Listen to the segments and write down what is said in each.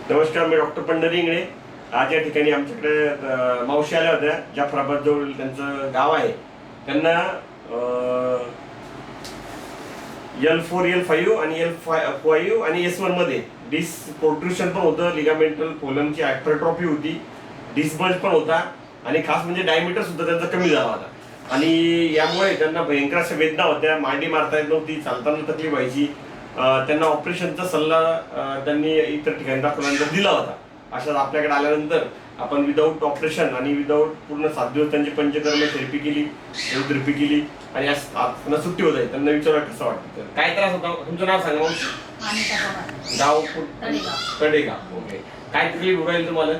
नमस्कार, मी डॉक्टर पंढरी इंगळे. आज या ठिकाणी आमच्याकडे मावशी आल्या होत्या. जाफराबाद जवळ त्यांचं गाव आहे. त्यांना L4 L5 आणि L5 आणि S1 मध्ये डिस्क प्रोट्रुशन पण होतं, लिगामेंटल फोलमची हायपरट्रॉफी होती, डिस्क बल्ज पण होता आणि खास म्हणजे डायमीटर सुद्धा त्यांचा कमी झाला होता. आणि यामुळे त्यांना भयंकर अशा वेदना होत्या, मांडी मारता येत नव्हती, चालताना तकलीफ व्हायची. त्यांना ऑपरेशनचा सल्ला त्यांनी इतर ठिकाणी डॉक्टरांना दिला होता. अशाच आपल्याकडे आल्यानंतर आपण विदाऊट ऑपरेशन आणि विदाऊट पूर्ण 7 दिवस त्यांची पंचकर्म थेरपी केली, थेरपी केली आणि त्यांना सुट्टी होत आहे. त्यांना विचारा कसं वाटतं, काय त्रास होता. तुमचं नाव सांगा मग. गाव तडेगाव. ओके. काय तकलीफ होऊ राहील तुम्हाला?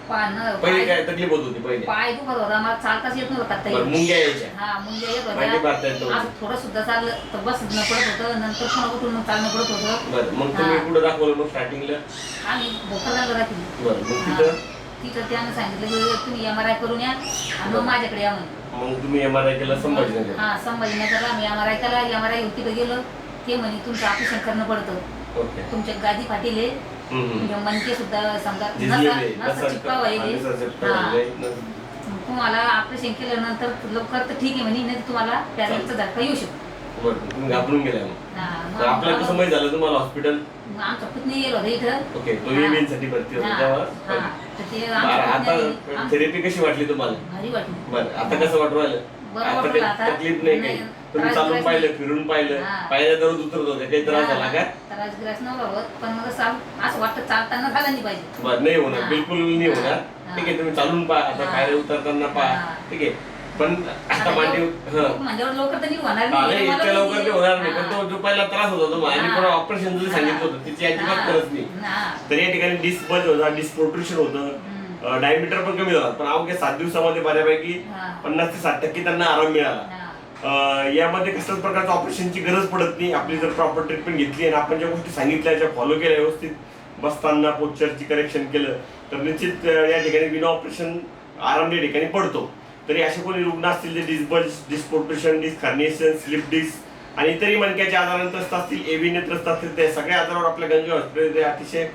पहिले काय तकलीफ होत होती? पहिले पाय दुखत होता, मला चालताच येत नव्हतं. मुंग्या यायच्या? हा, मुंग्या येत होत्या. थोडं सुद्धा चाललं तर बसणं पडत होतं, नंतर पुन्हा उठून चालणं पडत होतं. बरं, मग तुम्ही कुठं दाखवलं मग स्टार्टिंगला? आम्ही भोकरला राहतील. बरं, मग तिथं त्यानं सांगितलं की तुम्ही MRI करून या आणि मग माझ्याकडे या म्हणे. मग तुम्ही MRI केला संभाजीनगर? हा, संभाजीनगरला आम्ही MRI केला. MRI येऊन तिथं गेलो. ते म्हणे तुमचं ऑपरेशन करणं पडतं. ओके. तुमच्या गादी फाटीले, तुमच्या मनके सुद्धा समजा नसा चिपका व्हायले. तुम्हाला ऑपरेशन केल्यानंतर लवकर तर ठीक आहे म्हणे, नाही तुम्हाला पॅरालिसचा झटका येऊ शकतो. बरं, तुम्ही घाबरून गेलाय मग. आपल्याला कसं माहित झालं तुम्हाला हॉस्पिटल? आमचा पुतणी गेलो होता इथं. ओके, तो एविएन साठी भरती होता तेव्हा. आता थेरपी कशी वाटली तुम्हाला? भारी वाटली. बरं, आता कसं वाटू राहिलं? आता तकलीफ नाही काही? तुम्ही चालून पाहिलं, फिरून पाहिलं, पाहिलं दररोज उतरत होते, काही त्रास झाला का? त्रास नव्हता होत, पण मग असं वाटतं चालताना झालं नाही पाहिजे. बरं, नाही होणार, बिलकुल नाही होणार. ठीक आहे, तुम्ही चालून पहा, आता पायऱ्या उतरताना पहा. ठीक आहे, पण आता मांडी म्हणजे लवकर तर होणार नाही, इतक्या लवकर ते होणार नाही. पण तो जो पहिला त्रास होता तो आणि पण ऑपरेशन जरी सांगितलं होतं तिची अजिबात गरज नाही. तर या ठिकाणी डिस्क बल्ज होता, डिस्क प्रोट्रुशन होतं, डायमीटर पण कमी झाला. पण अवघ्या 7 दिवसामध्ये बऱ्यापैकी 50 ते 60% त्यांना आराम मिळाला. यामध्ये कसल्याच प्रकारचं ऑपरेशनची गरज पडत नाही. आपली जर प्रॉपर ट्रीटमेंट घेतली आणि आपण ज्या गोष्टी सांगितल्या, ज्या फॉलो केल्या, व्यवस्थित बसताना पोश्चरची करेक्शन केलं तर निश्चित या ठिकाणी विना ऑपरेशन आराम या ठिकाणी पडतो. तरी असे कोणी रुग्ण असतील जे disc bulge, disc protrusion, disc herniation, slip disc आणि इतरही मणक्याच्या आजारांत त्रस्त असतील, एव्हीने त्रस्त असतील, त्या सगळ्या आजारावर आपल्या गंगे हॉस्पिटलमध्ये अतिशय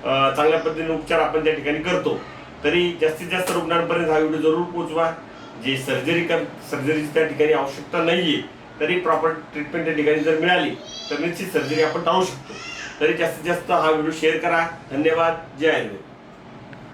चांगल्या पद्धतीने उपचार आपण त्या ठिकाणी करतो. तरी जास्तीत जास्त रुग्णांपर्यंत हा व्हिडिओ जरूर पोहोचवा. जे सर्जरीची त्या ठिकाणी आवश्यकता नाहीये, तरी प्रॉपर ट्रीटमेंट त्या ठिकाणी जर मिळाली तर निश्चित सर्जरी आपण टाळू शकतो. तरी जास्तीत जास्त हा व्हिडिओ शेअर करा. धन्यवाद. जय आयुर्वेद.